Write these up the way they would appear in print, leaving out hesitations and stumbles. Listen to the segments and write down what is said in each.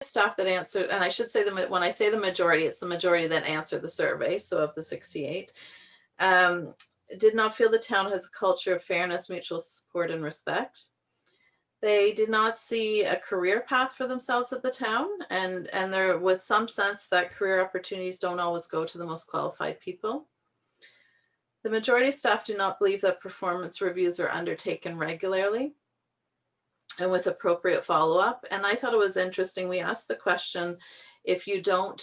staff that answered, and I should say when I say the majority, it's the majority that answered the survey, so of the 68, did not feel the town has a culture of fairness, mutual support, and respect. They did not see a career path for themselves at the town, and there was some sense that career opportunities don't always go to the most qualified people. The majority of staff do not believe that performance reviews are undertaken regularly and with appropriate follow-up. And I thought it was interesting. We asked the question, if you don't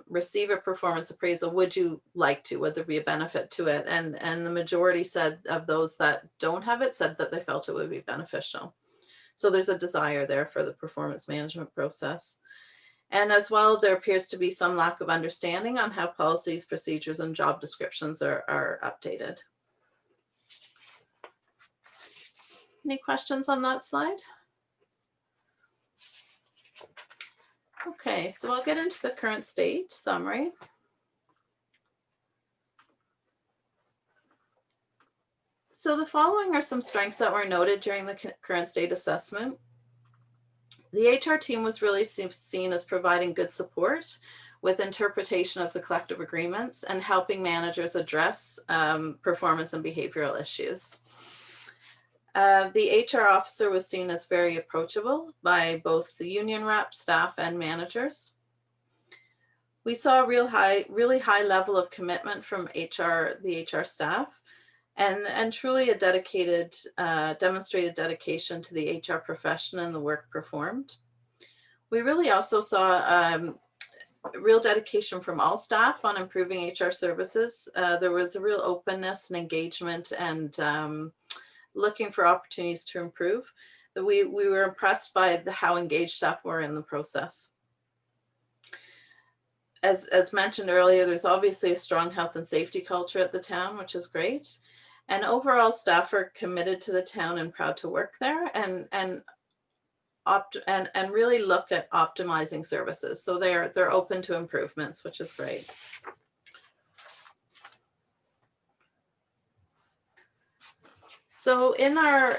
receive a performance appraisal, would you like to? Would there be a benefit to it? And the majority said, of those that don't have it, said that they felt it would be beneficial. So there's a desire there for the performance management process. And as well, there appears to be some lack of understanding on how policies, procedures, and job descriptions are updated. Any questions on that slide? Okay, so I'll get into the current state summary. So the following are some strengths that were noted during the current state assessment. The HR team was really seen as providing good support with interpretation of the collective agreements and helping managers address performance and behavioral issues. The HR officer was seen as very approachable by both the union rep, staff, and managers. We saw a really high level of commitment from the HR staff, and truly a demonstrated dedication to the HR profession and the work performed. We really also saw real dedication from all staff on improving HR services. There was a real openness and engagement and looking for opportunities to improve. We were impressed by how engaged staff were in the process. As mentioned earlier, there's obviously a strong health and safety culture at the town, which is great. And overall, staff are committed to the town and proud to work there and really look at optimizing services. So they're open to improvements, which is great. So in our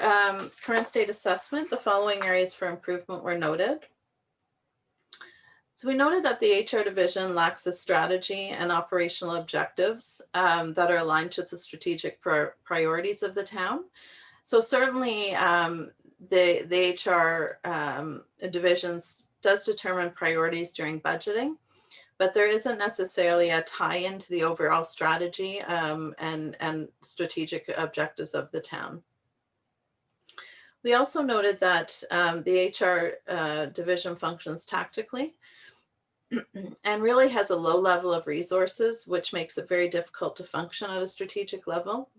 current state assessment, the following areas for improvement were noted. So we noted that the HR division lacks a strategy and operational objectives that are aligned to the strategic priorities of the town. So certainly the HR divisions does determine priorities during budgeting, but there isn't necessarily a tie-in to the overall strategy and strategic objectives of the town. We also noted that the HR division functions tactically and really has a low level of resources, which makes it very difficult to function at a strategic level.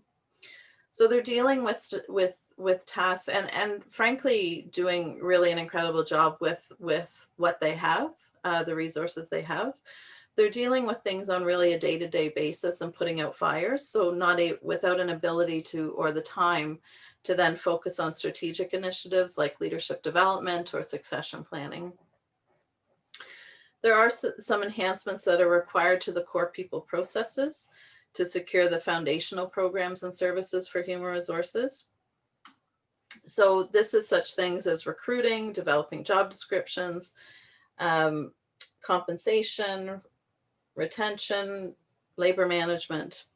So they're dealing with tasks and frankly doing really an incredible job with what they have, the resources they have. They're dealing with things on really a day-to-day basis and putting out fires. So without an ability to, or the time to then focus on strategic initiatives like leadership development or succession planning. There are some enhancements that are required to the core people processes to secure the foundational programs and services for human resources. So this is such things as recruiting, developing job descriptions, compensation, retention, labor management.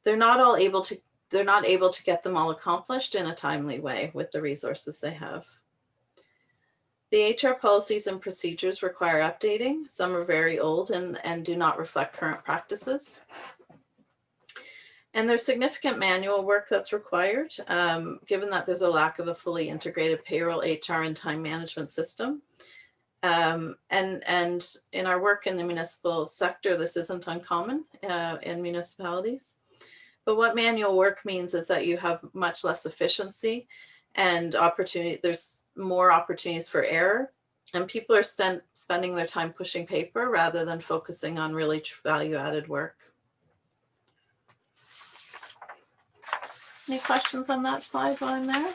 They're not able to get them all accomplished in a timely way with the resources they have. The HR policies and procedures require updating. Some are very old and do not reflect current practices. And there's significant manual work that's required, given that there's a lack of a fully integrated payroll, HR, and time management system. And in our work in the municipal sector, this isn't uncommon in municipalities. But what manual work means is that you have much less efficiency and opportunity. There's more opportunities for error, and people are spending their time pushing paper rather than focusing on really value-added work. Any questions on that slide while I'm there?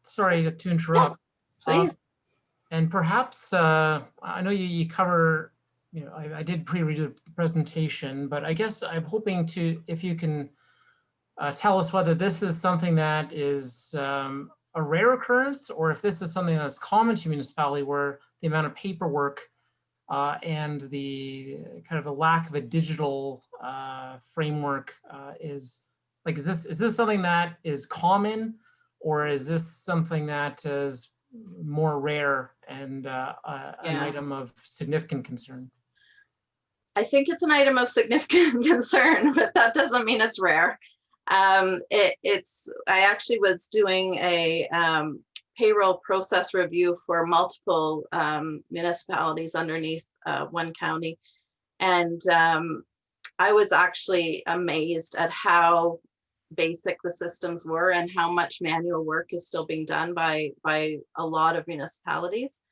Sorry to interrupt. Yes, please. And perhaps, I know you cover, I did pre-read the presentation, but I guess I'm hoping if you can tell us whether this is something that is a rare occurrence, or if this is something that's common to municipality, where the amount of paperwork and the kind of a lack of a digital framework is like, is this something that is common, or is this something that is more rare and an Yeah. item of significant concern? I think it's an item of significant concern, but that doesn't mean it's rare. I actually was doing a payroll process review for multiple municipalities underneath one county. And I was actually amazed at how basic the systems were and how much manual work is still being done by a lot of municipalities.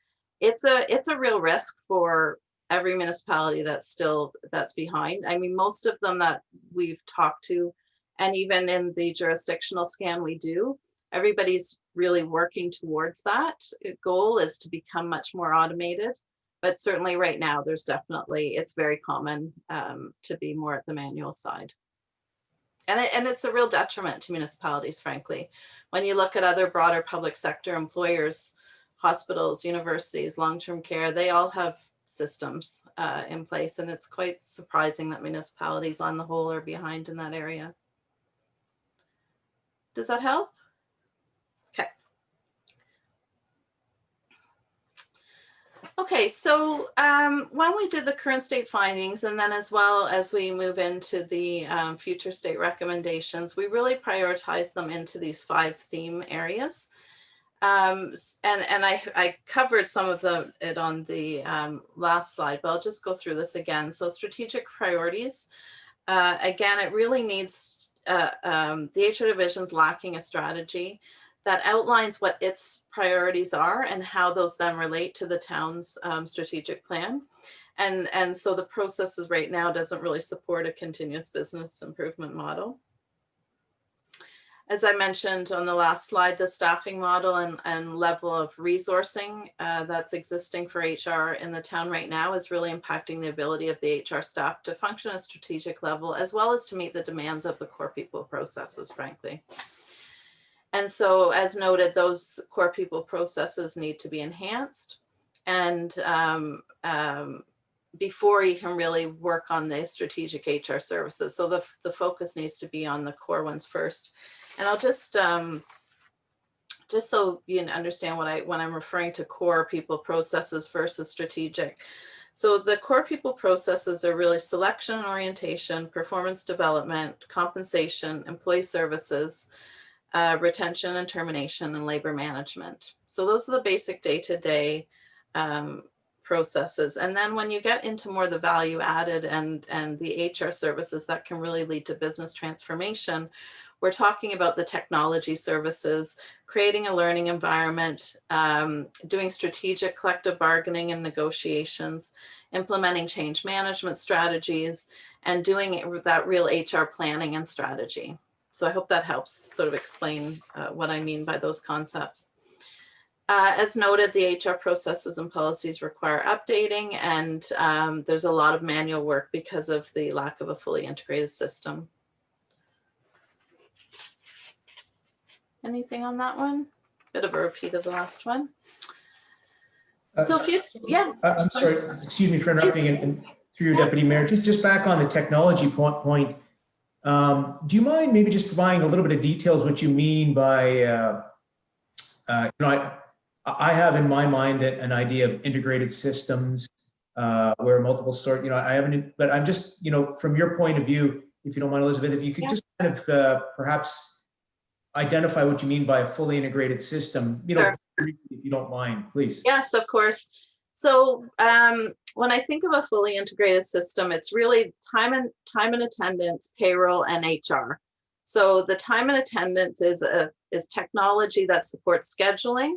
It's a real risk for every municipality that's behind. I mean, most of them that we've talked to, and even in the jurisdictional scan we do, everybody's really working towards that. Goal is to become much more automated, but certainly right now it's very common to be more at the manual side. And it's a real detriment to municipalities, frankly. When you look at other broader public sector employers, hospitals, universities, long-term care, they all have systems in place, and it's quite surprising that municipalities on the whole are behind in that area. Does that help? Okay. Okay, so when we did the current state findings, and then as well as we move into the future state recommendations, we really prioritize them into these 5 theme areas. And I covered some of it on the last slide, but I'll just go through this again. So strategic priorities, again, it really needs, the HR division's lacking a strategy that outlines what its priorities are and how those then relate to the town's strategic plan. And so the processes right now doesn't really support a continuous business improvement model. As I mentioned on the last slide, the staffing model and level of resourcing that's existing for HR in the town right now is really impacting the ability of the HR staff to function at a strategic level, as well as to meet the demands of the core people processes, frankly. And so, as noted, those core people processes need to be enhanced, and before you can really work on the strategic HR services. So the focus needs to be on the core ones first. And I'll just so you understand when I'm referring to core people processes versus strategic. So the core people processes are really selection and orientation, performance development, compensation, employee services, retention and termination, and labor management. So those are the basic day-to-day processes. And then when you get into more the value added and the HR services that can really lead to business transformation, we're talking about the technology services, creating a learning environment, doing strategic collective bargaining and negotiations, implementing change management strategies, and doing that real HR planning and strategy. So I hope that helps sort of explain what I mean by those concepts. As noted, the HR processes and policies require updating, and there's a lot of manual work because of the lack of a fully integrated system. Anything on that one? Bit of a repeat of the last one. So if you, yeah. I'm sorry, excuse me for interrupting and through your deputy mayor, just back on the technology point. Do you mind maybe just providing a little bit of details what you mean by, you know, I have in my mind an idea of integrated systems where multiple sort, you know, I haven't, but I'm just, you know, from your point of view, if you don't mind, Elizabeth, if you could just kind of perhaps identify what you mean by a fully integrated system, you know, Sure. If you don't mind, please. Yes, of course. So when I think of a fully integrated system, it's really time and attendance, payroll, and HR. So the time and attendance is technology that supports scheduling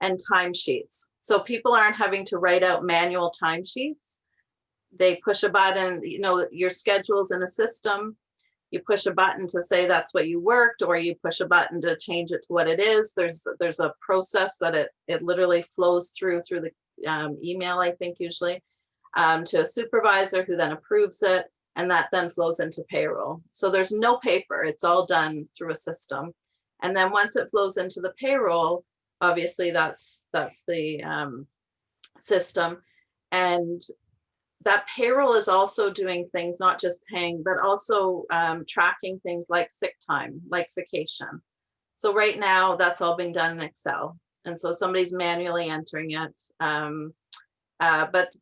and timesheets. So people aren't having to write out manual timesheets. They push a button, you know, your schedule's in a system. You push a button to say that's what you worked, or you push a button to change it to what it is. There's a process that it literally flows through the email, I think usually, to a supervisor who then approves it. and that then flows into payroll. So there's no paper, it's all done through a system. And then once it flows into the payroll, obviously that's the system. And that payroll is also doing things, not just paying, but also tracking things like sick time, like vacation. So right now that's all being done in Excel. And so somebody's manually entering it. But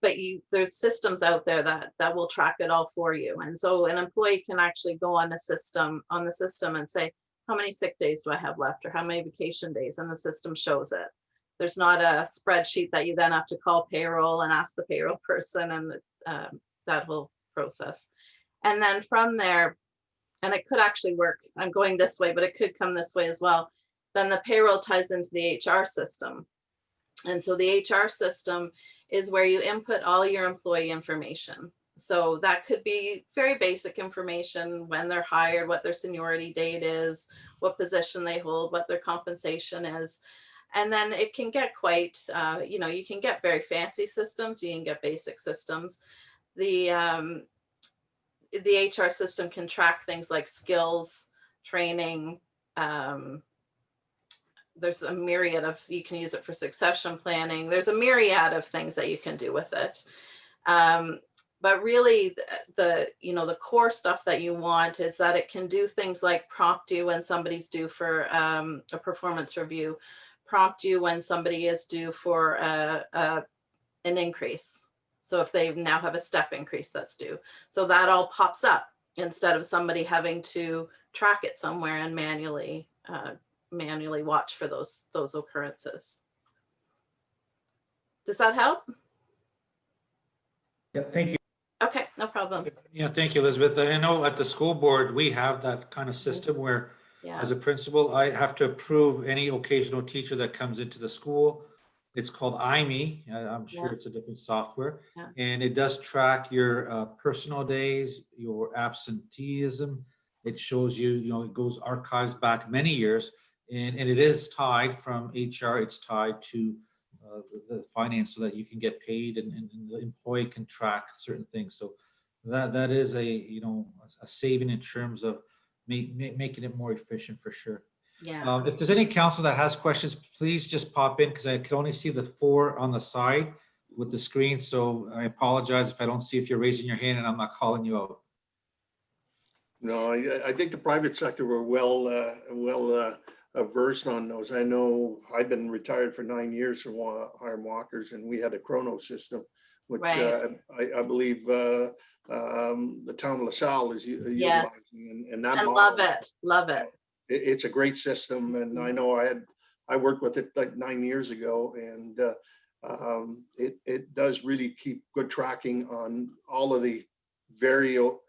there's systems out there that will track it all for you. And so an employee can actually go on the system and say, how many sick days do I have left, or how many vacation days? And the system shows it. There's not a spreadsheet that you then have to call payroll and ask the payroll person, and that whole process. And then from there, and it could actually work, I'm going this way, but it could come this way as well. Then the payroll ties into the HR system. And so the HR system is where you input all your employee information. So that could be very basic information: when they're hired, what their seniority date is, what position they hold, what their compensation is. And then it can get quite, you can get very fancy systems, you can get basic systems. The HR system can track things like skills, training. There's a myriad of, you can use it for succession planning. There's a myriad of things that you can do with it. But really the core stuff that you want is that it can do things like prompt you when somebody's due for a performance review, prompt you when somebody is due for an increase. So if they now have a step increase that's due, so that all pops up instead of somebody having to track it somewhere and manually watch for those occurrences. Does that help? Yeah, thank you. Okay, no problem. Yeah, thank you, Elizabeth. I know at the school board, we have that kind of system where, Yeah. as a principal, I have to approve any occasional teacher that comes into the school. It's called IME. I'm sure Yeah. it's a different software. Yeah. And it does track your personal days, your absenteeism. It shows you, it goes archives back many years. And it is tied from HR, it's tied to the finance, so that you can get paid and the employee can track certain things. So that is a saving in terms of making it more efficient for sure. Yeah. If there's any council that has questions, please just pop in, because I can only see the 4 on the side with the screen. So I apologize if I don't see if you're raising your hand and I'm not calling you out. No, I think the private sector were well versed on those. I know I've been retired for 9 years from Hiram Walkers, and we had a chrono system, which Right. I believe the town of LaSalle is utilizing, and that I model, love it. it's a great system. And I know I worked with it like 9 years ago, and it does really keep good tracking on all of the variable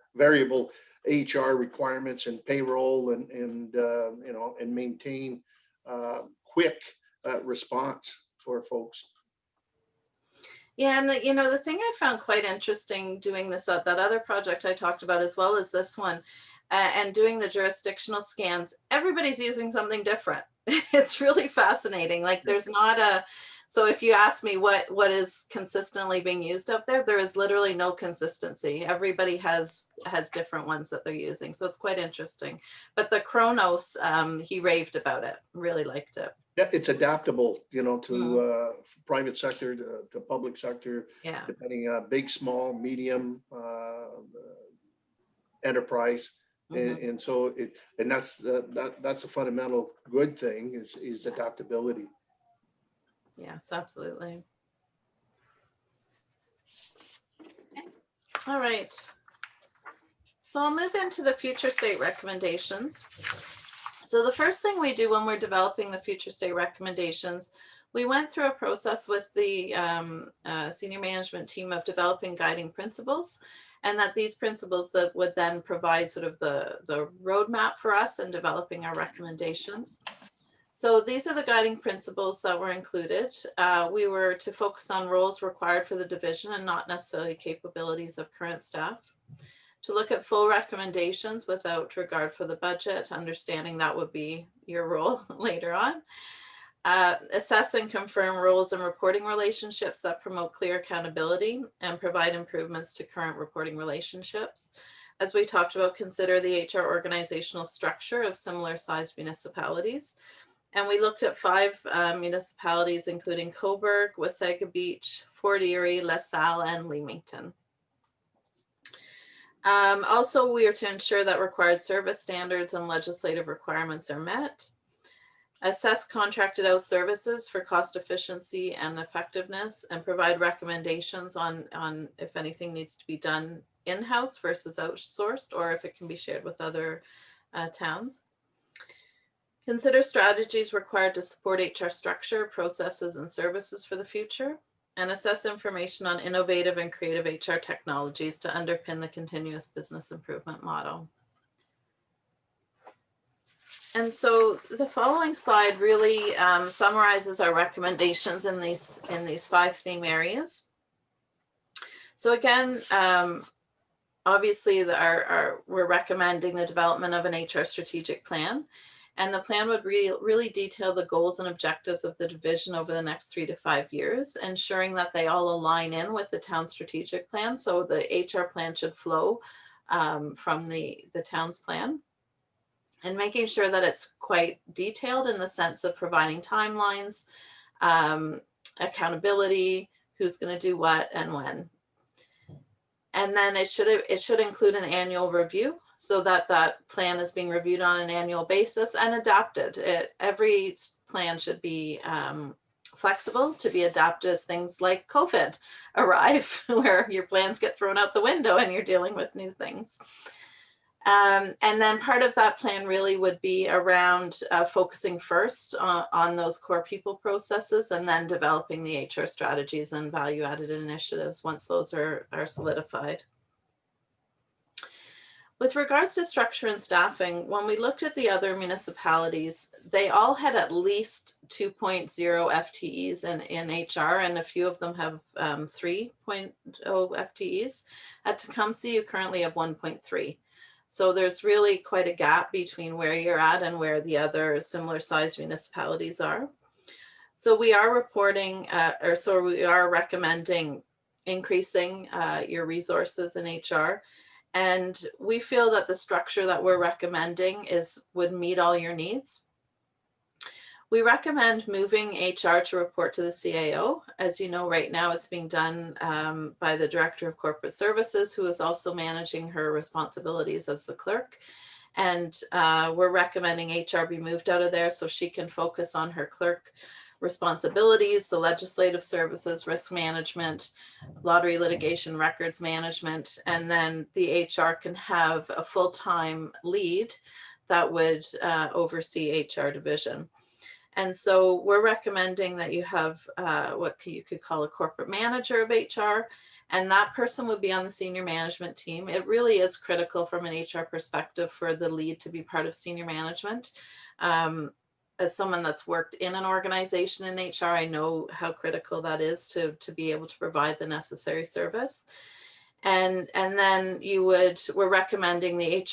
HR requirements and payroll, and maintain quick response for folks. Yeah, and the thing I found quite interesting doing this, that other project I talked about, as well as this one, and doing the jurisdictional scans, everybody's using something different. It's really fascinating. Like there's not so if you ask me what is consistently being used out there, there is literally no consistency. Everybody has different ones that they're using. So it's quite interesting. But the Chronos, he raved about it, really liked it. Yeah, it's adaptable, to private sector, to public sector, Yeah. depending big, small, medium enterprise. And so that's a fundamental good thing is adaptability. Yes, absolutely. All right. So I'll move into the future state recommendations. So the first thing we do when we're developing the future state recommendations, we went through a process with the senior management team of developing guiding principles, and that these principles that would then provide sort of the roadmap for us in developing our recommendations. So these are the guiding principles that were included. We were to focus on roles required for the division and not necessarily capabilities of current staff. To look at full recommendations without regard for the budget, understanding that would be your role later on. Assess and confirm roles and reporting relationships that promote clear accountability and provide improvements to current reporting relationships. As we talked about, consider the HR organizational structure of similar sized municipalities. And we looked at 5 municipalities, including Cobourg, Wasaga Beach, Fort Erie, LaSalle, and Leamington. Also, we are to ensure that required service standards and legislative requirements are met. Assess contracted out services for cost efficiency and effectiveness, and provide recommendations on if anything needs to be done in-house versus outsourced, or if it can be shared with other towns. Consider strategies required to support HR structure, processes, and services for the future, and assess information on innovative and creative HR technologies to underpin the continuous business improvement model. And so the following slide really summarizes our recommendations in these 5 theme areas. So again, obviously we're recommending the development of an HR strategic plan, and the plan would really detail the goals and objectives of the division over the next 3 to 5 years, ensuring that they all align in with the town strategic plan. So the HR plan should flow from the town's plan, and making sure that it's quite detailed in the sense of providing timelines, accountability, who's going to do what and when. And then it should include an annual review, so that that plan is being reviewed on an annual basis and adapted. Every plan should be flexible to be adapted as things like COVID arrive, where your plans get thrown out the window and you're dealing with new things. And then part of that plan really would be around focusing first on those core people processes, and then developing the HR strategies and value added initiatives once those are solidified. With regards to structure and staffing, when we looked at the other municipalities, they all had at least 2.0 FTEs in HR, and a few of them have 3.0 FTEs. At Tecumseh, you currently have 1.3. So there's really quite a gap between where you're at and where the other similar sized municipalities are. So we are we are recommending increasing your resources in HR. And we feel that the structure that we're recommending would meet all your needs. We recommend moving HR to report to the CAO. As you know, right now it's being done by the Director of Corporate Services, who is also managing her responsibilities as the clerk. And we're recommending HR be moved out of there so she can focus on her clerk responsibilities, the legislative services, risk management, lottery litigation, records management, and then the HR can have a full-time lead that would oversee HR division. And so we're recommending that you have what you could call a corporate manager of HR, and that person would be on the senior management team. It really is critical from an HR perspective for the lead to be part of senior management. As someone that's worked in an organization in HR, I know how critical that is to be able to provide the necessary service. And then we're recommending the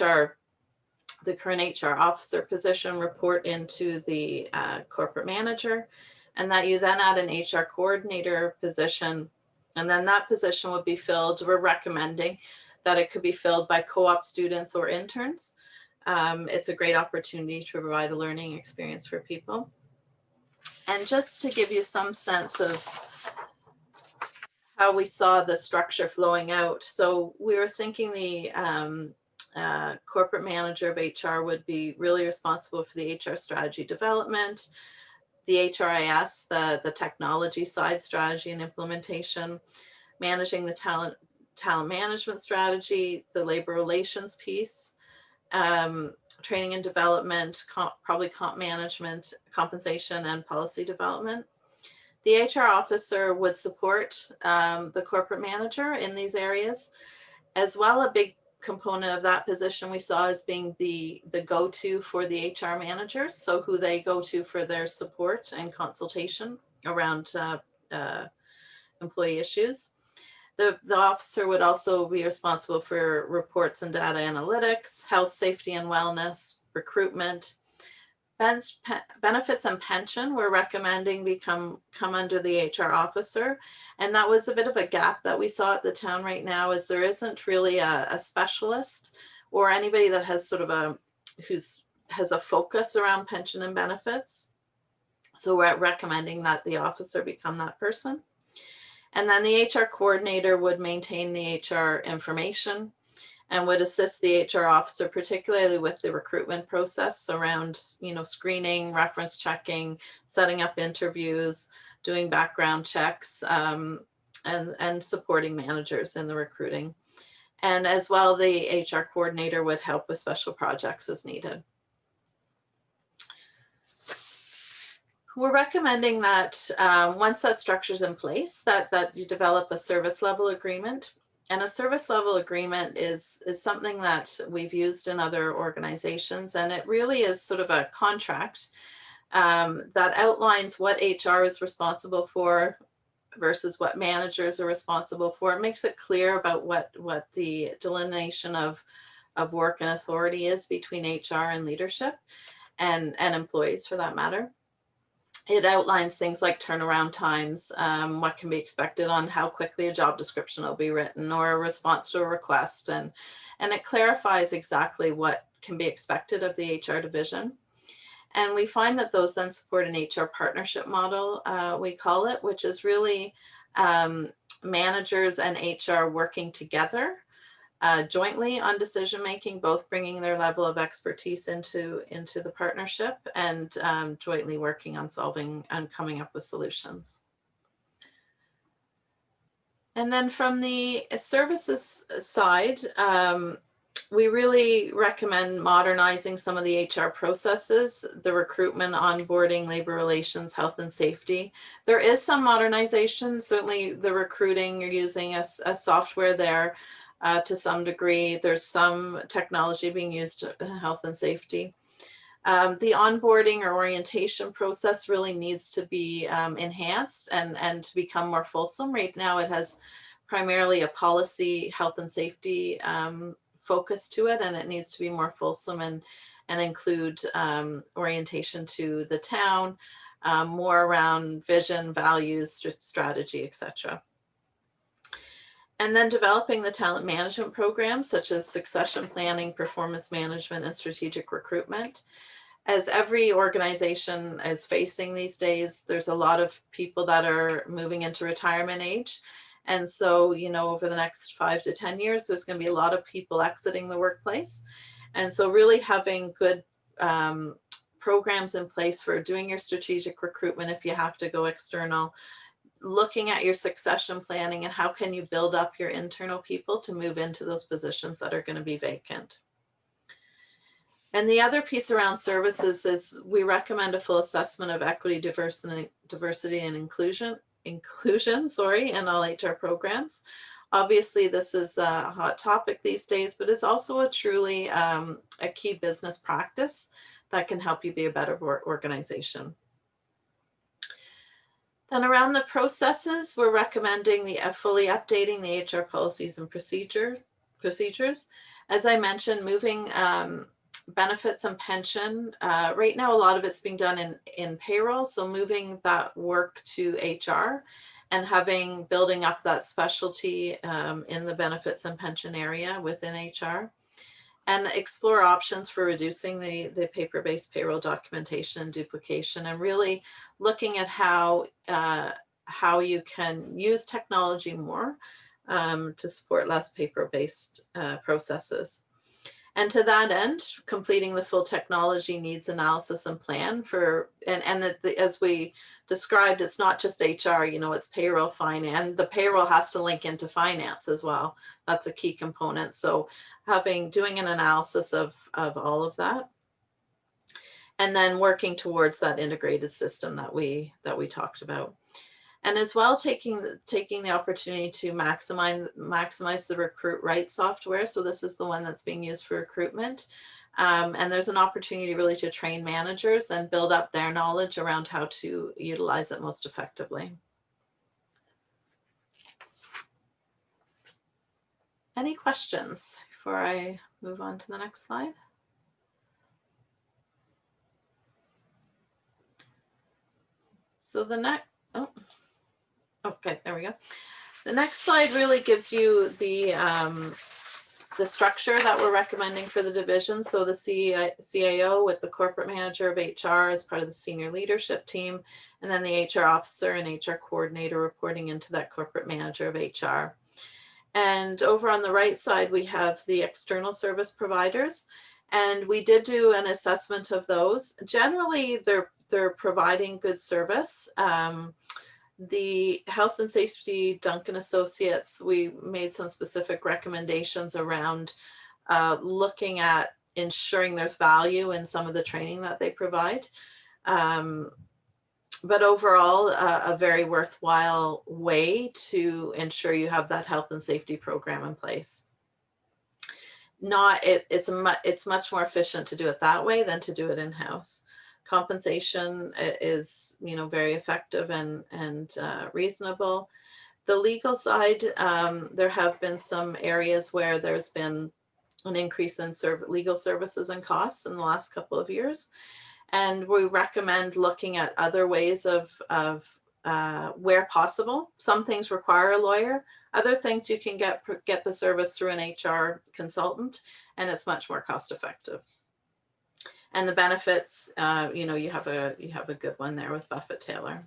current HR officer position report into the corporate manager, and that you then add an HR coordinator position, and then that position would be filled. We're recommending that it could be filled by co-op students or interns. It's a great opportunity to provide a learning experience for people. And just to give you some sense of how we saw the structure flowing out. So we were thinking the corporate manager of HR would be really responsible for the HR strategy development, the HRIS, the technology side strategy and implementation, managing the talent management strategy, the labor relations piece, training and development, probably comp management, compensation, and policy development. The HR officer would support the corporate manager in these areas. As well, a big component of that position we saw as being the go-to for the HR managers, so who they go to for their support and consultation around employee issues. The officer would also be responsible for reports and data analytics, health, safety and wellness, recruitment, Benefits and pension, we're recommending come under the HR officer. And that was a bit of a gap that we saw at the town right now, is there isn't really a specialist or anybody that has sort of has a focus around pension and benefits. So we're recommending that the officer become that person. And then the HR coordinator would maintain the HR information and would assist the HR officer, particularly with the recruitment process around, screening, reference checking, setting up interviews, doing background checks, and supporting managers in the recruiting. And as well, the HR coordinator would help with special projects as needed. We're recommending that once that structure's in place, that you develop a service level agreement. And a service level agreement is something that we've used in other organizations, and it really is sort of a contract that outlines what HR is responsible for versus what managers are responsible for. It makes it clear about what the delineation of work and authority is between HR and leadership and employees for that matter. It outlines things like turnaround times, what can be expected on how quickly a job description will be written or a response to a request. And it clarifies exactly what can be expected of the HR division. And we find that those then support an HR partnership model, we call it, which is really managers and HR working together jointly on decision making, both bringing their level of expertise into the partnership and jointly working on solving and coming up with solutions. And then from the services side, we really recommend modernizing some of the HR processes, the recruitment, onboarding, labor relations, health and safety. There is some modernization, certainly the recruiting, you're using a software there. To some degree, there's some technology being used in health and safety. The onboarding or orientation process really needs to be enhanced and to become more fulsome. Right now, it has primarily a policy, health and safety focus to it, and it needs to be more fulsome and include orientation to the town, more around vision, values, strategy, etc. And then developing the talent management programs such as succession planning, performance management, and strategic recruitment. As every organization is facing these days, there's a lot of people that are moving into retirement age. And so, over the next 5 to 10 years, there's going to be a lot of people exiting the workplace. And so really having good programs in place for doing your strategic recruitment if you have to go external, looking at your succession planning and how can you build up your internal people to move into those positions that are going to be vacant. And the other piece around services is we recommend a full assessment of equity, diversity and inclusion, in all HR programs. Obviously, this is a hot topic these days, but it's also a truly a key business practice that can help you be a better organization. Then around the processes, we're recommending fully updating the HR policies and procedures. As I mentioned, moving benefits and pension. Right now, a lot of it's being done in payroll. So moving that work to HR and building up that specialty in the benefits and pension area within HR. And explore options for reducing the paper-based payroll documentation and duplication, and really looking at how you can use technology more to support less paper-based processes. And to that end, completing the full technology needs analysis and plan as we described, it's not just HR, it's payroll, finance, and the payroll has to link into finance as well. That's a key component. So doing an analysis of all of that, and then working towards that integrated system that we talked about. And as well, taking the opportunity to maximize the Recruit Right software. So this is the one that's being used for recruitment. And there's an opportunity really to train managers and build up their knowledge around how to utilize it most effectively. Any questions before I move on to the next slide? So the next, oh, okay, there we go. The next slide really gives you the structure that we're recommending for the division. So the CAO with the corporate manager of HR as part of the senior leadership team, and then the HR officer and HR coordinator reporting into that corporate manager of HR. And over on the right side, we have the external service providers. And we did do an assessment of those. Generally, they're providing good service. The Health and Safety Duncan Associates, we made some specific recommendations around looking at ensuring there's value in some of the training that they provide. But overall, a very worthwhile way to ensure you have that health and safety program in place. It's much more efficient to do it that way than to do it in-house. Compensation is, very effective and reasonable. The legal side, there have been some areas where there's been an increase in legal services and costs in the last couple of years. And we recommend looking at other ways of where possible. Some things require a lawyer. Other things you can get the service through an HR consultant, and it's much more cost effective. And the benefits, you have a good one there with Buffett Taylor.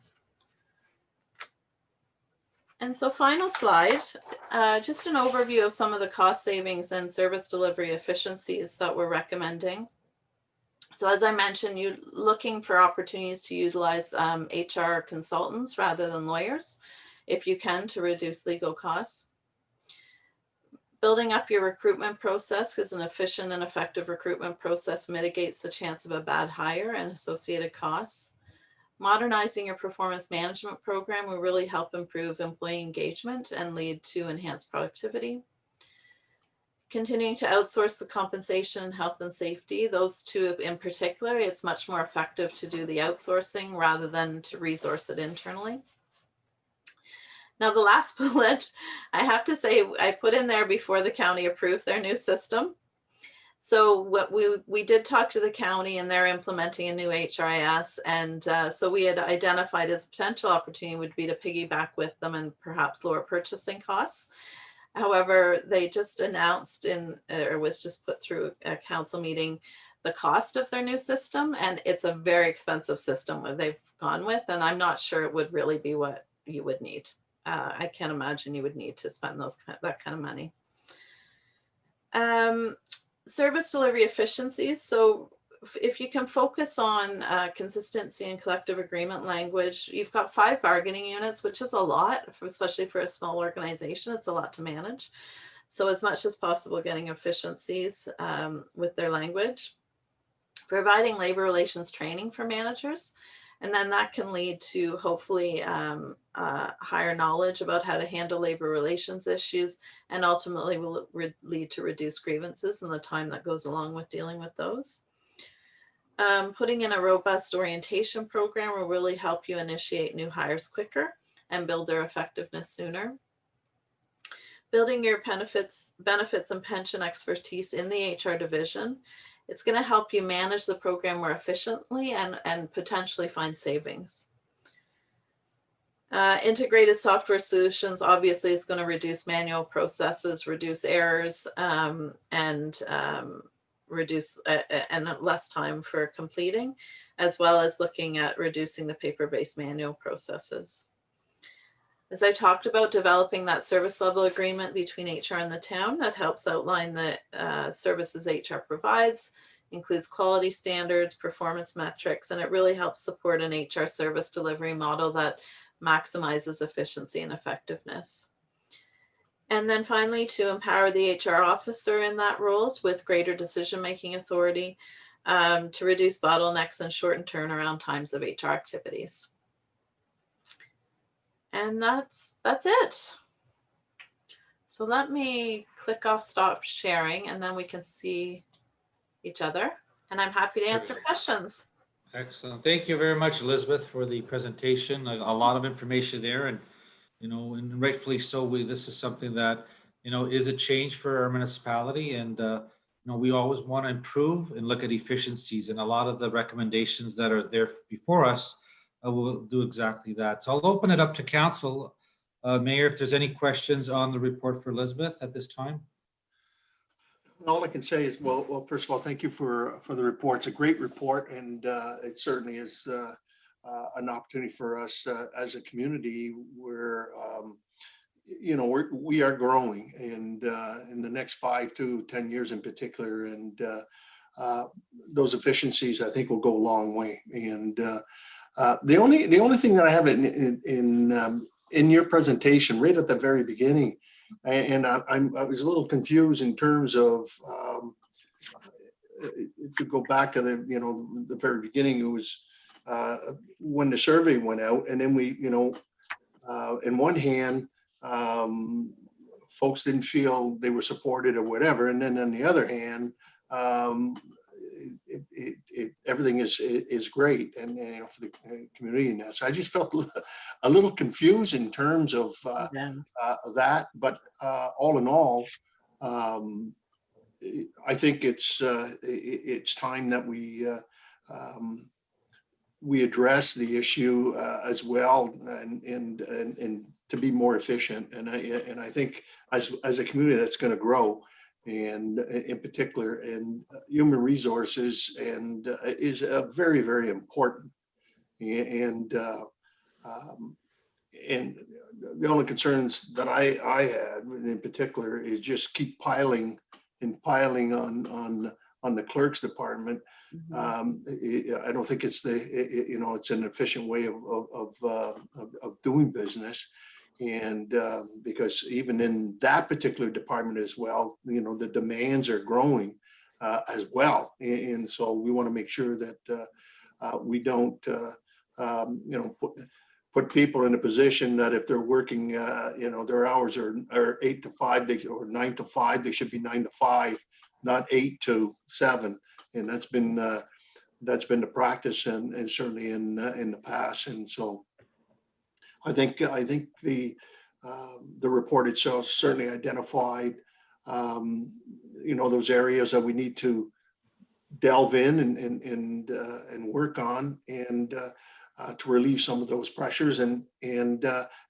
And so final slide, just an overview of some of the cost savings and service delivery efficiencies that we're recommending. So as I mentioned, you're looking for opportunities to utilize HR consultants rather than lawyers, if you can, to reduce legal costs. Building up your recruitment process, because an efficient and effective recruitment process mitigates the chance of a bad hire and associated costs. Modernizing your performance management program will really help improve employee engagement and lead to enhanced productivity. Continuing to outsource the compensation and health and safety, those two in particular, it's much more effective to do the outsourcing rather than to resource it internally. Now, the last bullet, I have to say, I put in there before the county approved their new system. So what we did talk to the county, and they're implementing a new HRIS. And so we had identified as a potential opportunity would be to piggyback with them and perhaps lower purchasing costs. However, they just announced or was just put through a council meeting, the cost of their new system. And it's a very expensive system that they've gone with. And I'm not sure it would really be what you would need. I can't imagine you would need to spend that kind of money. Service delivery efficiencies. So if you can focus on consistency and collective agreement language, you've got 5 bargaining units, which is a lot, especially for a small organization. It's a lot to manage. So as much as possible, getting efficiencies with their language. Providing labor relations training for managers. And then that can lead to hopefully higher knowledge about how to handle labor relations issues, and ultimately will lead to reduced grievances and the time that goes along with dealing with those. Putting in a robust orientation program will really help you initiate new hires quicker and build their effectiveness sooner. Building your benefits and pension expertise in the HR division. It's going to help you manage the program more efficiently and potentially find savings. Integrated software solutions obviously is going to reduce manual processes, reduce errors, and reduce and less time for completing, as well as looking at reducing the paper-based manual processes. As I talked about, developing that service level agreement between HR and the town that helps outline the services HR provides, includes quality standards, performance metrics, and it really helps support an HR service delivery model that maximizes efficiency and effectiveness. And then finally, to empower the HR officer in that role with greater decision-making authority to reduce bottlenecks and shorten turnaround times of HR activities. And that's it. So let me click off stop sharing, and then we can see each other. And I'm happy to answer questions. Excellent. Thank you very much, Elizabeth, for the presentation. A lot of information there, and and rightfully so. This is something that is a change for our municipality, and we always want to improve and look at efficiencies. And a lot of the recommendations that are there before us we'll do exactly that. So I'll open it up to council. Mayor, if there's any questions on the report for Elizabeth at this time. All I can say is, well, first of all, thank you for the report. It's a great report, and it certainly is an opportunity for us as a community where, we are growing, and in the next 5 to 10 years in particular, and those efficiencies, I think, will go a long way. And the only thing that I have in your presentation, right at the very beginning, and I was a little confused in terms of if you go back to the very beginning, it was when the survey went out, and then we, in one hand, folks didn't feel they were supported or whatever, and then on the other hand, everything is great, and for the community. And that, so I just felt a little confused in terms of that. But all in all, I think it's time that we address the issue as well, and to be more efficient. And I think as a community that's going to grow, and in particular, and human resources, and is very, very important. And the only concerns that I had in particular is just keep piling on the clerk's department. I don't think it's it's an efficient way of doing business. And because even in that particular department as well, the demands are growing as well. And so we want to make sure that we don't, put people in a position that if they're working, their hours are 8 to 5, or 9 to 5, they should be 9 to 5, not 8 to 7. And that's been the practice, and certainly in the past. And so I think the report itself certainly identified those areas that we need to delve in and work on, and to relieve some of those pressures and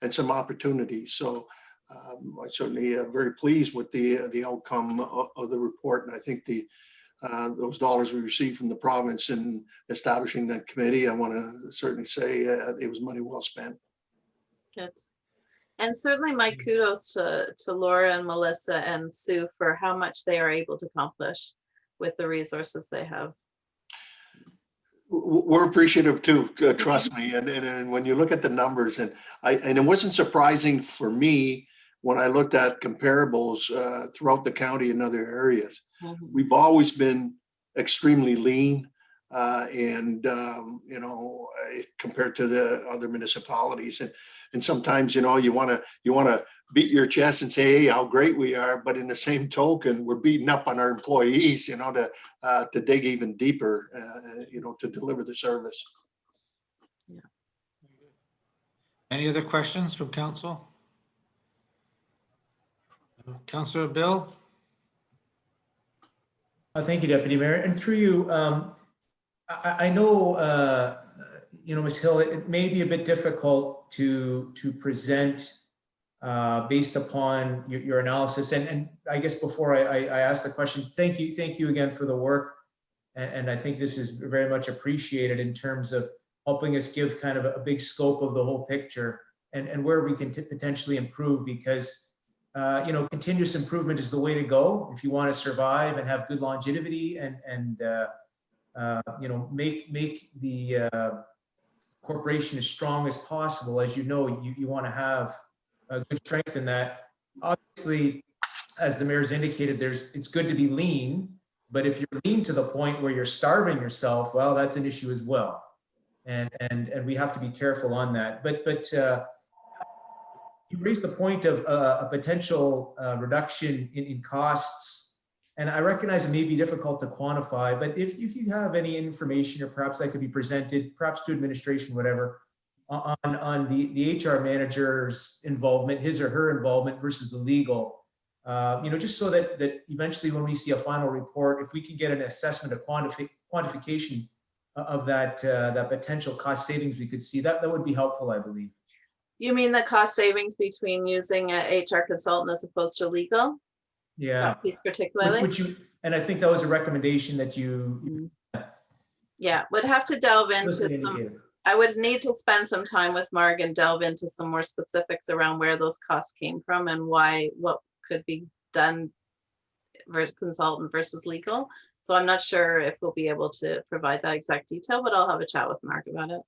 some opportunities. So I certainly very pleased with the outcome of the report, and I think those dollars we received from the province in establishing that committee, I want to certainly say it was money well spent. Good. And certainly my kudos to Laura and Melissa and Sue for how much they are able to accomplish with the resources they have. We're appreciative too, trust me. And when you look at the numbers, and it wasn't surprising for me when I looked at comparables throughout the county in other areas. We've always been extremely lean, compared to the other municipalities. And sometimes, you want to beat your chest and say, hey, how great we are. But in the same token, we're beating up on our employees, to dig even deeper, to deliver the service. Yeah. Any other questions from council? Councillor Bill? Thank you, Deputy Mayor. And through you, I know, Ms. Hill, it may be a bit difficult to present based upon your analysis. And I guess before I ask the question, thank you again for the work. And I think this is very much appreciated in terms of helping us give kind of a big scope of the whole picture and where we can potentially improve, because continuous improvement is the way to go if you want to survive and have good longevity and make the corporation as strong as possible. As you want to have a good strength in that. Obviously, as the mayor's indicated, it's good to be lean, but if you're lean to the point where you're starving yourself, well, that's an issue as well. And we have to be careful on that. But you raised the point of a potential reduction in costs, and I recognize it may be difficult to quantify, but if you have any information, or perhaps that could be presented, perhaps to administration, whatever, on the HR manager's involvement, his or her involvement versus the legal, just so that eventually when we see a final report, if we can get an assessment of quantification of that potential cost savings we could see, that would be helpful, I believe. You mean the cost savings between using a HR consultant as opposed to legal? Yeah. That piece particularly? And I think that was a recommendation that you Yeah, would have to delve into explicitly some, indicated. I would need to spend some time with Marg and delve into some more specifics around where those costs came from and what could be done versus consultant versus legal. So I'm not sure if we'll be able to provide that exact detail, but I'll have a chat with Mark about it.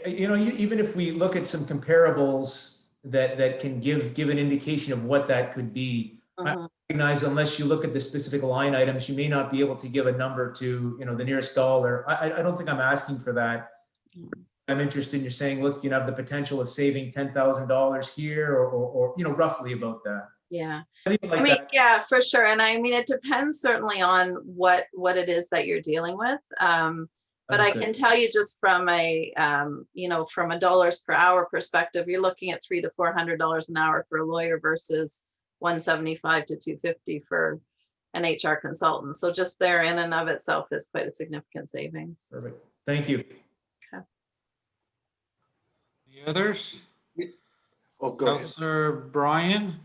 You know, even if we look at some comparables that can give an indication of what that could be, I recognize unless you look at the specific line items, you may not be able to give a number to, you know, the nearest dollar. I don't think I'm asking for that. I'm interested in you saying, look, you have the potential of saving $10,000 here or, you know, roughly about that. Yeah. Like I mean, that. yeah, for sure. And I mean, it depends certainly on what it is that you're dealing with. But I can tell you just from a, you know, from a dollars per hour perspective, you're looking at $300 to $400 an hour for a lawyer versus $175 to $250 for an HR consultant. So just there in and of itself is quite a significant savings. Perfect. Thank you. Okay. Any others? Oh, go ahead. Councillor Brian?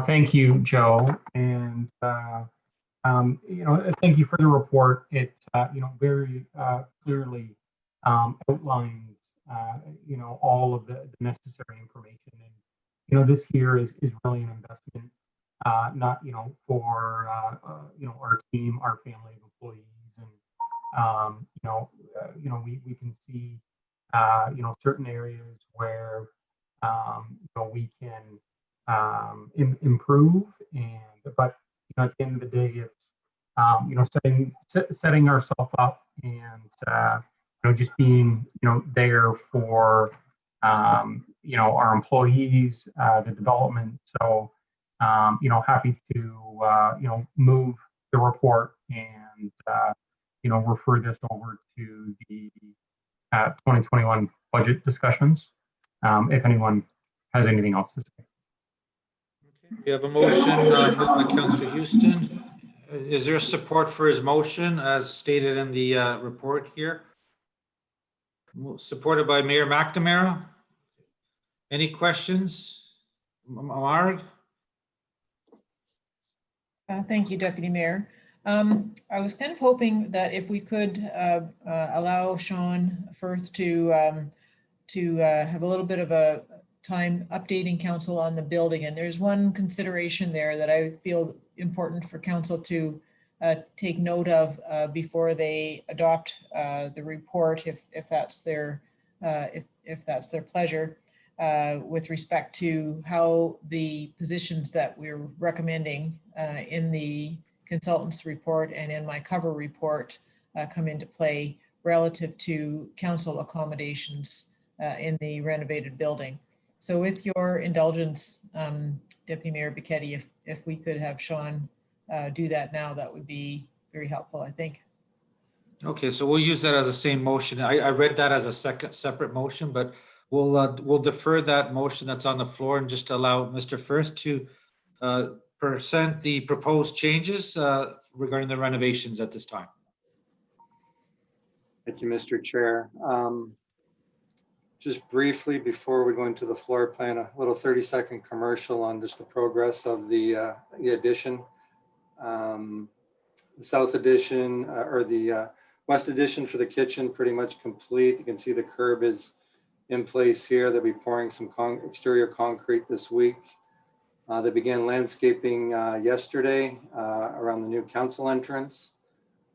Thank you, Joe, and you know, thank you for the report. It you know, very clearly outlines you know, all of the necessary information, and you know, this here is really an investment, not, you know, for you know, our team, our family of employees, and you know, we can see you know, certain areas where you know, we can improve, but you know, at the end of the day, it's you know, setting ourselves up, and you know, just being, you know, there for you know, our employees, the development. So you know, happy to you know, move the report and you know, refer this over to the 2021 budget discussions, if anyone has anything else to say. We have a motion moved by Councillor Houston. Is there support for his motion as stated in the report here? Supported by Mayor McNamara. Any questions? Marg? Thank you, Deputy Mayor. I was kind of hoping that if we could allow Sean Firth to have a little bit of a time updating council on the building. And there's one consideration there that I feel important for council to take note of before they adopt the report, if that's their pleasure, with respect to how the positions that we're recommending in the consultant's report and in my cover report come into play relative to council accommodations in the renovated building. So with your indulgence, Deputy Mayor Bichetti, if we could have Sean do that now, that would be very helpful, I think. Okay, so we'll use that as the same motion. I read that as a separate motion, but we'll defer that motion that's on the floor and just allow Mr. Firth to present the proposed changes regarding the renovations at this time. Thank you, Mr. Chair. Just briefly, before we go into the floor plan, a little 30-second commercial on just the progress of the addition. The south addition or the west addition for the kitchen pretty much complete. You can see the curb is in place here. They'll be pouring some exterior concrete this week. They began landscaping yesterday around the new council entrance.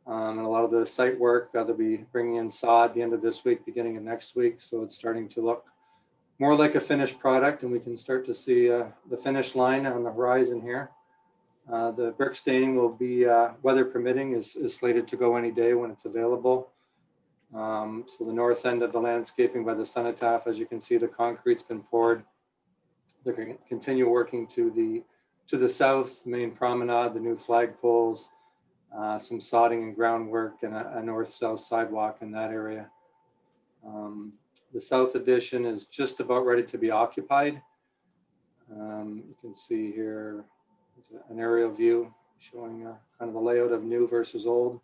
And a lot of the site work, they'll be bringing in sod at the end of this week, beginning of next week. So it's starting to look more like a finished product, and we can start to see the finish line on the horizon here. The brick staining will be, weather permitting, is slated to go any day when it's available. So the north end of the landscaping by the cenotaph, as you can see, the concrete's been poured. They're going to continue working to the south, main promenade, the new flagpoles, some sodding and groundwork, and a north-south sidewalk in that area. The south addition is just about ready to be occupied. You can see here an aerial view showing kind of the layout of new versus old.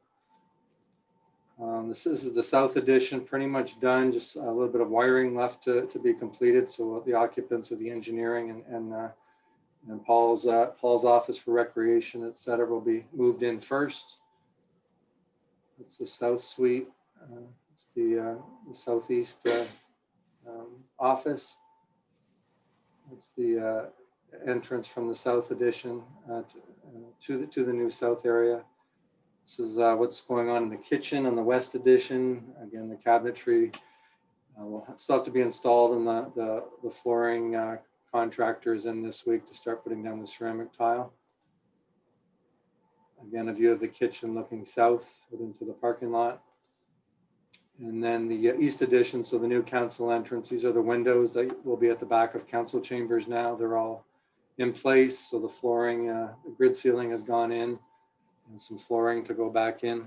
This is the south addition, pretty much done, just a little bit of wiring left to be completed. So the occupants of the engineering and Paul's office for recreation, et cetera, will be moved in first. It's the south suite. It's the southeast office. It's the entrance from the south addition to the new south area. This is what's going on in the kitchen on the west addition. Again, the cabinetry will still have to be installed, and the flooring contractor is in this week to start putting down the ceramic tile. Again, a view of the kitchen looking south into the parking lot. And then the east addition, so the new council entrance. These are the windows that will be at the back of council chambers now. They're all in place. So the flooring, the grid ceiling has gone in, and some flooring to go back in.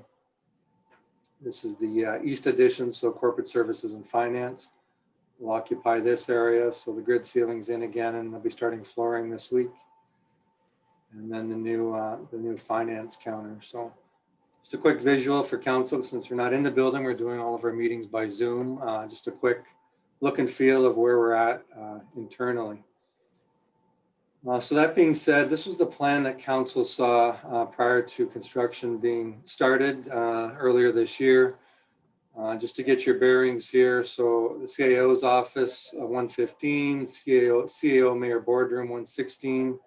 This is the east addition, so corporate services and finance will occupy this area. So the grid ceiling's in again, and they'll be starting flooring this week. And then the new finance counter. So just a quick visual for council, since we're not in the building, we're doing all of our meetings by Zoom. Just a quick look and feel of where we're at internally. So that being said, this was the plan that council saw prior to construction being started earlier this year. Just to get your bearings here, so the CAO's office 115, CAO Mayor Boardroom 116,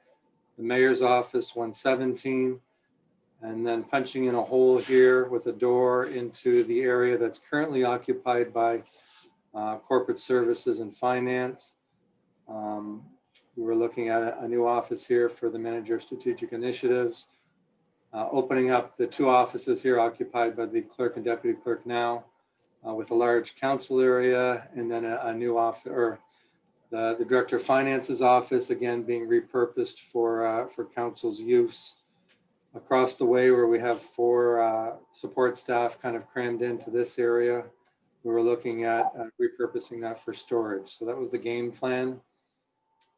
the Mayor's office 117, and then punching in a hole here with a door into the area that's currently occupied by corporate services and finance. We were looking at a new office here for the manager of strategic initiatives, opening up the two offices here occupied by the clerk and deputy clerk now, with a large council area, and then a new office, or the director of finance's office, again being repurposed for council's use. Across the way, where we have 4 support staff kind of crammed into this area, we were looking at repurposing that for storage. So that was the game plan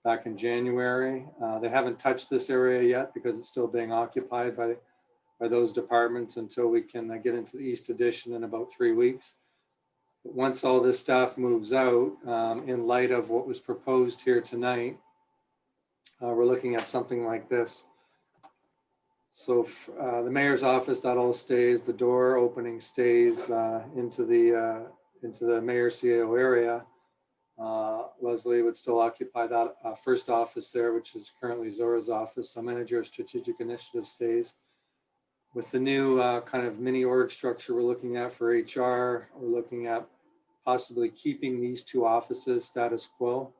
back in January. They haven't touched this area yet because it's still being occupied by those departments until we can get into the East Addition in about 3 weeks. But once all this staff moves out, in light of what was proposed here tonight, we're looking at something like this. So the mayor's office, that all stays. The door opening stays into the mayor CAO area. Leslie would still occupy that first office there, which is currently Zora's office. So manager of strategic initiative stays. With the new kind of mini org structure we're looking at for HR, we're looking at possibly keeping these 2 offices status quo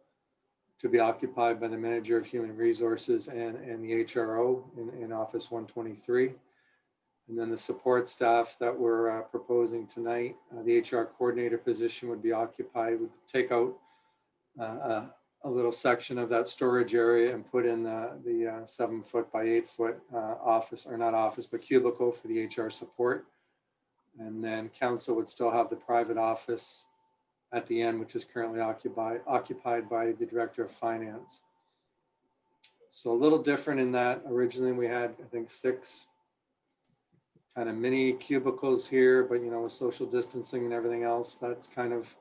to be occupied by the manager of human resources and the HRO in office 123. And then the support staff that we're proposing tonight, the HR coordinator position would be occupied. We'd take out a little section of that storage area and put in the 7-foot by 8-foot office, or not office, but cubicle for the HR support. And then council would still have the private office at the end, which is currently occupied by the director of finance. So a little different in that originally we had, I think, 6 kind of mini cubicles here, but with social distancing and everything else, that's kind of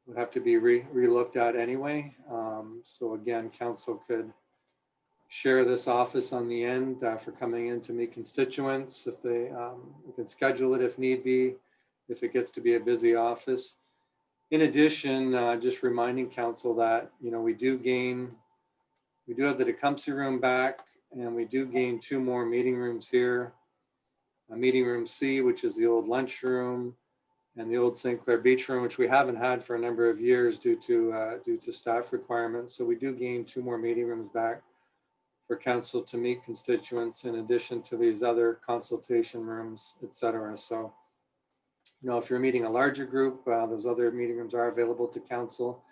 would have to be re-looked at anyway. So again, council could share this office on the end for coming in to meet constituents. If they we can schedule it if need be, if it gets to be a busy office. In addition, just reminding council that, we do have the Tecumseh room back, and we do gain 2 more meeting rooms here. Meeting room C, which is the old lunchroom, and the old St. Clair Beach room, which we haven't had for a number of years due to staff requirements. So we do gain 2 more meeting rooms back for council to meet constituents, in addition to these other consultation rooms, et cetera. So, if you're meeting a larger group, those other meeting rooms are available to council.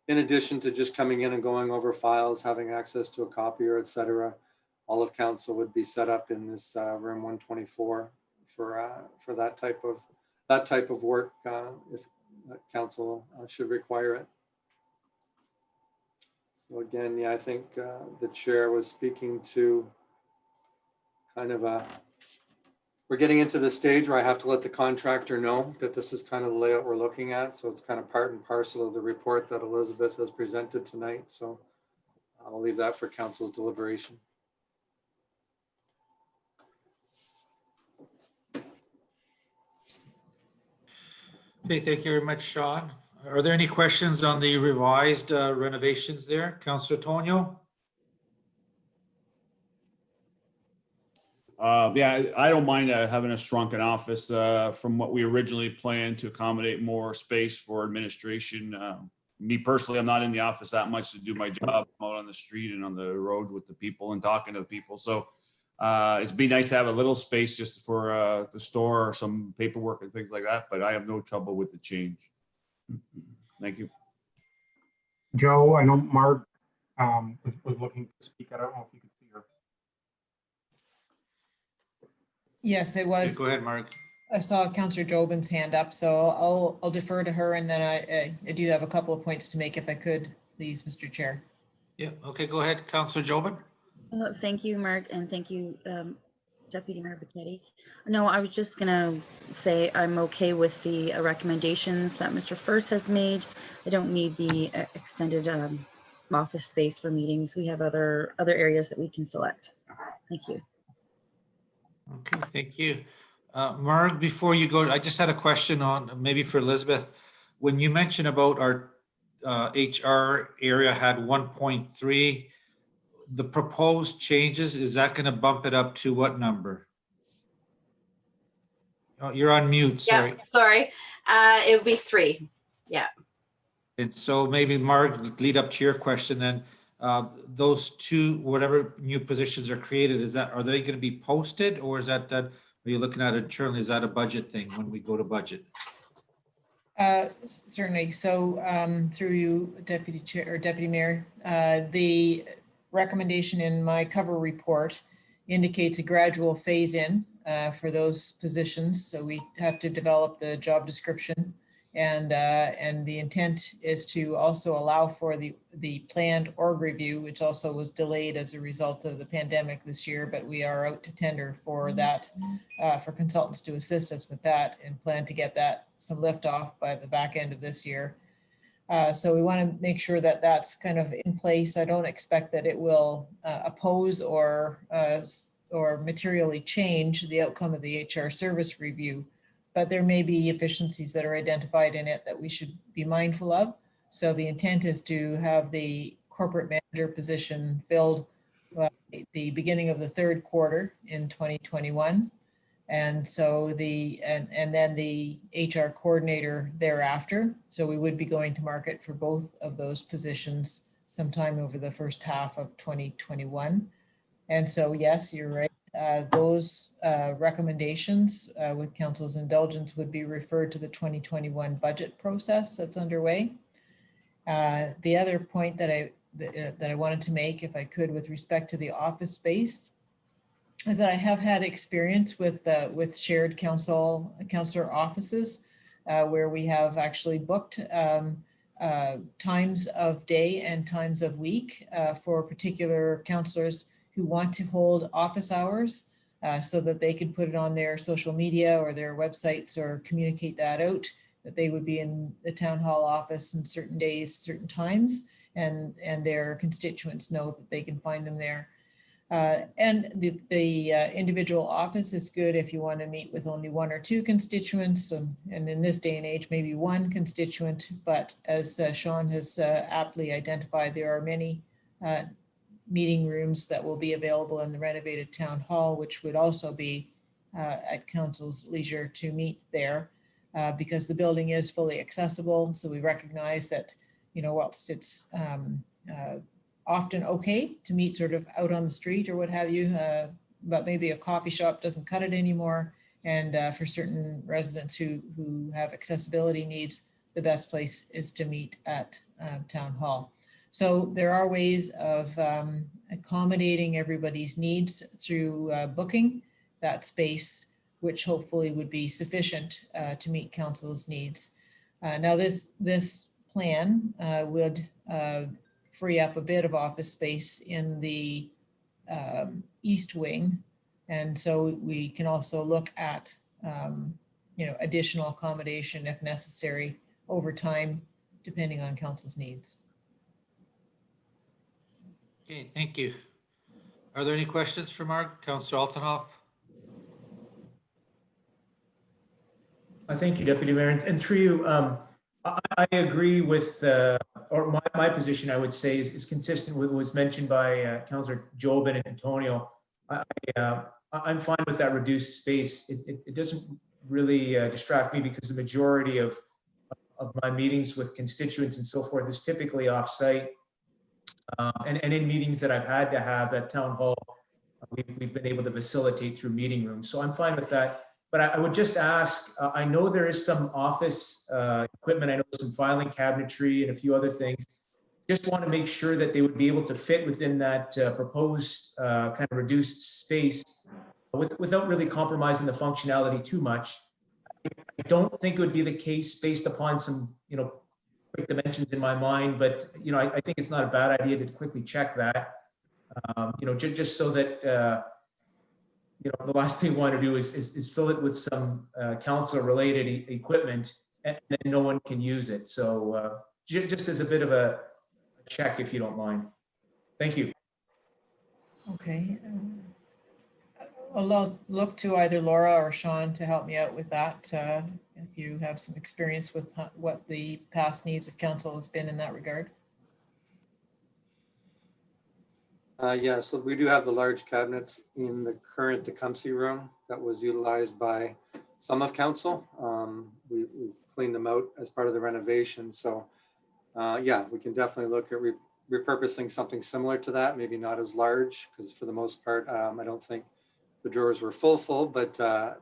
In addition to just coming in and going over files, having access to a copier, et cetera, all of council would be set up in this room 124 for that type of work if council should require it. So again, I think the chair was speaking to kind of we're getting into the stage where I have to let the contractor know that this is kind of the layout we're looking at. So it's kind of part and parcel of the report that Elizabeth has presented tonight. So I'll leave that for council's deliberation. Okay, thank you very much, Sean. Are there any questions on the revised renovations there? Councillor Tonio? Yeah, I don't mind having a shrunken office from what we originally planned to accommodate more space for administration. Me personally, I'm not in the office that much to do my job. I'm out on the street and on the road with the people and talking to the people. So it'd be nice to have a little space just for the store or some paperwork and things like that. But I have no trouble with the change. Thank you. Joe, I know Mark was looking to speak. I don't know if you could see her. Yes, it Okay, was. go ahead, Mark. I saw Councillor Jobin's hand up, so I'll defer to her, and then I do have a couple of points to make if I could, please, Mr. Chair. Yeah, okay, go ahead, Councillor Jobin. Thank you, Mark, and thank you, Deputy Mayor Bichetti. No, I was just gonna say I'm okay with the recommendations that Mr. Firth has made. I don't need the extended office space for meetings. We have other areas that we can select. Thank you. Okay, thank you. Mark, before you go, I just had a question on maybe for Elizabeth. When you mentioned about our HR area had 1.3, the proposed changes, is that going to bump it up to what number? Oh, you're on mute, sorry. Yeah, sorry. It would be 3. Yeah. And so maybe Mark, lead up to your question then. Those two, whatever new positions are created, are they going to be posted, or is that are you looking at internally? Is that a budget thing when we go to budget? Certainly. So through you, Deputy Chair or Deputy Mayor, the recommendation in my cover report indicates a gradual phase in for those positions. So we have to develop the job description, and the intent is to also allow for the planned org review, which also was delayed as a result of the pandemic this year, but we are out to tender for that, for consultants to assist us with that, and plan to get that some lift off by the back end of this year. So we want to make sure that that's kind of in place. I don't expect that it will oppose or materially change the outcome of the HR service review, but there may be efficiencies that are identified in it that we should be mindful of. So the intent is to have the corporate manager position filled at the beginning of the third quarter in 2021. And so and then the HR coordinator thereafter. So we would be going to market for both of those positions sometime over the first half of 2021. And so, yes, you're right. Those recommendations with council's indulgence would be referred to the 2021 budget process that's underway. The other point that I wanted to make, if I could, with respect to the office space, is that I have had experience with shared counselor offices where we have actually booked times of day and times of week for particular counselors who want to hold office hours so that they can put it on their social media or their websites or communicate that out, that they would be in the town hall office in certain days, certain times, and their constituents know that they can find them there. And the individual office is good if you want to meet with only 1 or 2 constituents, and in this day and age, maybe 1 constituent. But as Sean has aptly identified, there are many meeting rooms that will be available in the renovated town hall, which would also be at council's leisure to meet there because the building is fully accessible. So we recognize that, whilst it's often okay to meet sort of out on the street or what have you, but maybe a coffee shop doesn't cut it anymore. And for certain residents who have accessibility needs, the best place is to meet at town hall. So there are ways of accommodating everybody's needs through booking that space, which hopefully would be sufficient to meet council's needs. Now this plan would free up a bit of office space in the east wing And so we can also look at, additional accommodation if necessary over time, depending on council's needs. Okay, thank you. Are there any questions for Mark? Councillor Altenhoff? Thank you, Deputy Mayor. And through you, I agree with, or my position, I would say, is consistent with what was mentioned by Councillor Jobin and Antonio. I'm fine with that reduced space. It doesn't really distract me because the majority of my meetings with constituents and so forth is typically off-site. And in meetings that I've had to have at Town Hall, we've been able to facilitate through meeting rooms. So I'm fine with that. But I would just ask, I know there is some office equipment, I know some filing cabinetry and a few other things. Just want to make sure that they would be able to fit within that proposed kind of reduced space without really compromising the functionality too much. I don't think it would be the case based upon some, quick dimensions in my mind, but, I think it's not a bad idea to quickly check that, just so that, the last thing we want to do is fill it with some council-related equipment and then no one can use it. So just as a bit of a check, if you don't mind. Thank you. Okay. I'll look to either Laura or Sean to help me out with that. If you have some experience with what the past needs of council has been in that regard. Yeah, so we do have the large cabinets in the current Tecumseh room that was utilized by some of council. We've cleaned them out as part of the renovation. So yeah, we can definitely look at repurposing something similar to that, maybe not as large, because for the most part, I don't think the drawers were full, but to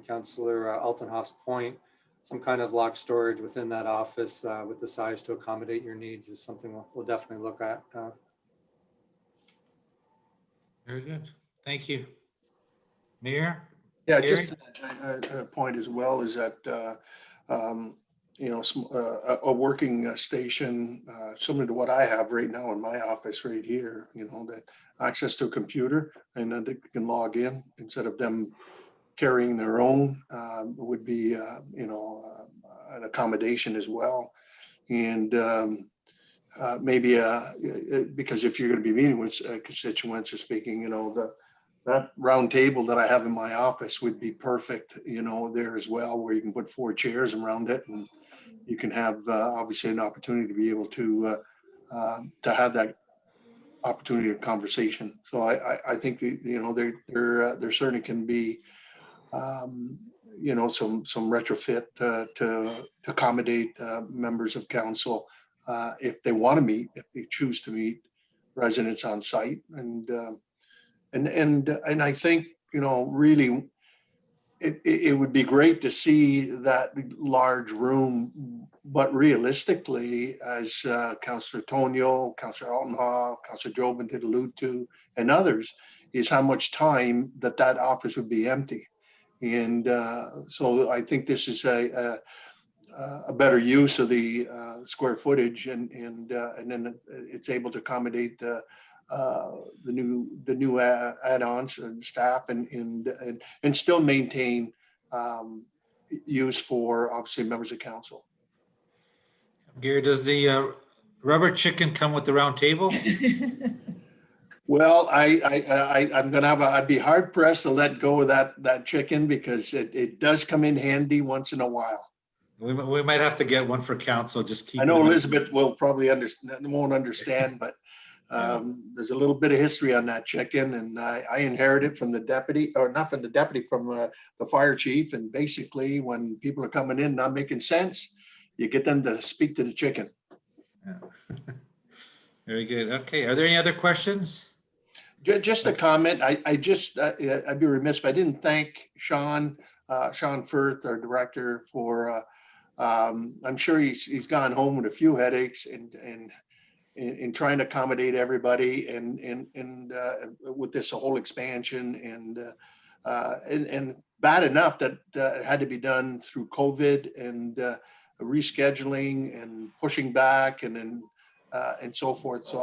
Councillor Altenhoff's point, some kind of locked storage within that office with the size to accommodate your needs is something we'll definitely look at. Very good. Thank you. Mayor? Yeah, Gary? just a point as well is that, a working station similar to what I have right now in my office right here, that access to a computer and then they can log in instead of them carrying their own would be, an accommodation as well. And maybe because if you're going to be meeting with constituents or speaking, that round table that I have in my office would be perfect, there as well, where you can put 4 chairs around it and you can have obviously an opportunity to be able to have that opportunity of conversation. So I think there certainly can be some retrofit to accommodate members of council if they want to meet, if they choose to meet residents on site. And I think, really it would be great to see that large room, but realistically, as Councillor Tonio, Councillor Altenhoff, Councillor Jobin did allude to, and others, is how much time that office would be empty. And so I think this is a better use of the square footage, and then it's able to accommodate the new add-ons and staff and still maintain use for obviously members of council. Gary, does the rubber chicken come with the round table? Well, I'm gonna I'd be hard pressed to let go of that chicken because it does come in handy once in a while. We might have to get one for council. Just keep. I know Elizabeth will probably won't understand, but there's a little bit of history on that chicken, and I inherited from the deputy, or not from the deputy, from the fire chief. And basically, when people are coming in not making sense, you get them to speak to the chicken. Yeah. Very good. Okay. Are there any other questions? Just a comment. I'd be remiss if I didn't thank Sean Firth, our director, for. I'm sure he's gone home with a few headaches in trying to accommodate everybody and with this whole expansion and bad enough that it had to be done through COVID and rescheduling and pushing back and so forth. So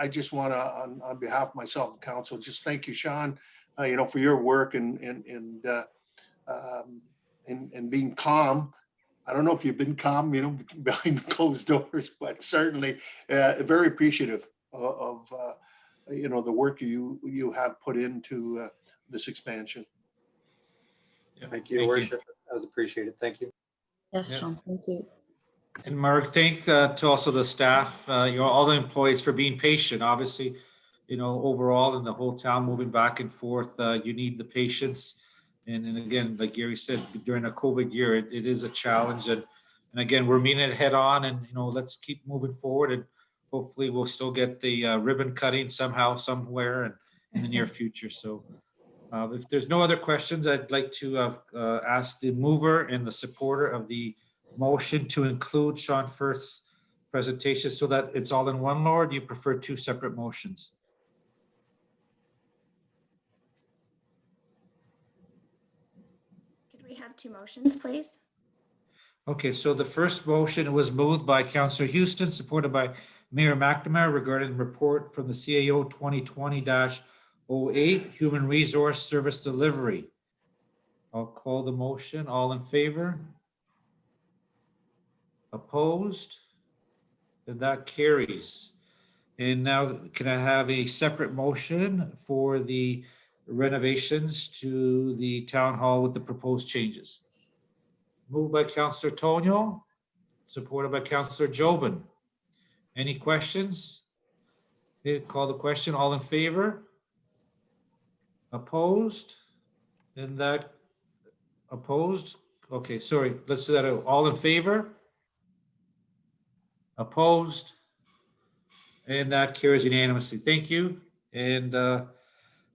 I just want to, on behalf of myself and council, just thank you, Sean. you know, for your work and being calm. I don't know if you've been calm, you know, behind closed doors, but certainly very appreciative of you know, the work you have put into this expansion. Thank you, Your Worship. That was appreciated. Thank you. Yes, Yeah. Sean, thank you. And Mark, thank to also the staff, you know, all the employees for being patient. Obviously, you know, overall in the whole town moving back and forth, you need the patience. And again, like Gary said, during a COVID year, it is a challenge. And again, we're meeting it head on, and, you know, let's keep moving forward, and hopefully we'll still get the ribbon cutting somehow, somewhere, and in the near future. So if there's no other questions, I'd like to ask the mover and the supporter of the motion to include Sean Firth's presentation so that it's all in one, Lord. You prefer two separate motions? Could we have two motions, please? Okay, so the first motion was moved by Councillor Houston, supported by Mayor McNamara, regarding the report from the CAO 2020-08, Human Resource Service Delivery. I'll call the motion. All in favor? Opposed? And that carries. And now can I have a separate motion for the renovations to the town hall with the proposed changes? Moved by Councillor Tonio, supported by Councillor Jobin. Any questions? Okay, call the question. All in favor? Opposed? And that opposed? Okay, sorry, let's do that. All in favor? Opposed? And that carries unanimously. Thank you. And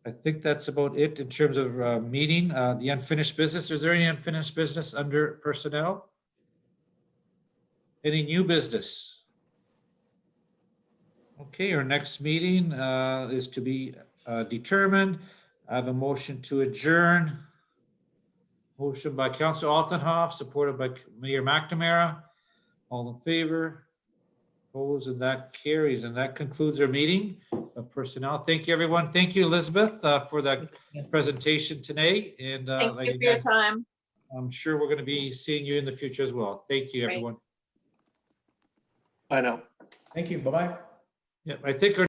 I think that's about it in terms of meeting. The unfinished business. Is there any unfinished business under personnel? Any new business? Okay, our next meeting is to be determined. I have a motion to adjourn. Motion by Councillor Altenhoff, supported by Mayor McNamara. All in favor? Opposed, and that carries. And that concludes our meeting of personnel. Thank you, everyone. Thank you, Elizabeth, for that presentation today. And Thank like you for your again, time. I'm sure we're going to be seeing you in the future as well. Thank you, Great. everyone. I know. Thank you. Bye-bye. Yeah, I think our